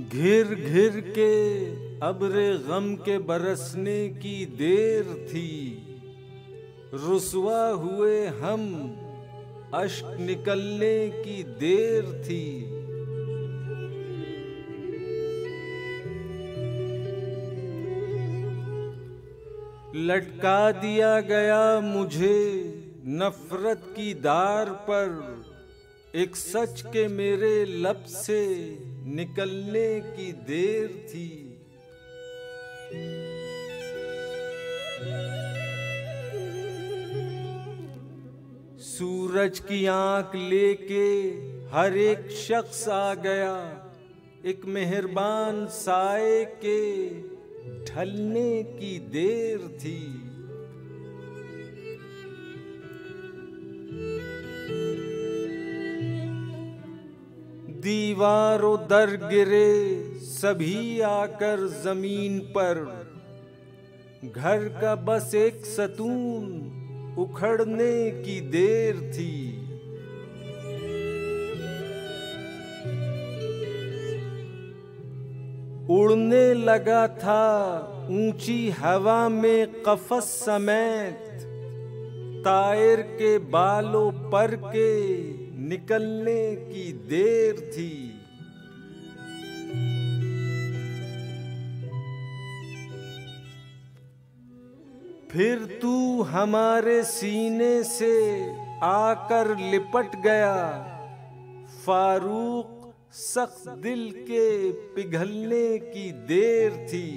घिर घिर के अब्रे गम के बरसने की देर थी, रुसवा हुए हम अश्क निकलने की देर थी। लटका दिया गया मुझे नफरत की दार पर, एक सच के मेरे लब से निकलने की देर थी। सूरज की आंख लेके हर एक शख्स आ गया, एक मेहरबान साए के ढलने की देर थी। दीवारों दर गिरे सभी आकर जमीन पर, घर का बस एक सतून उखड़ने की देर थी। उड़ने लगा था ऊंची हवा में कफस समेत, तायर के बालों पर के निकलने की देर थी। फिर तू हमारे सीने से आकर लिपट गया, फारूक सख्त दिल के पिघलने की देर थी।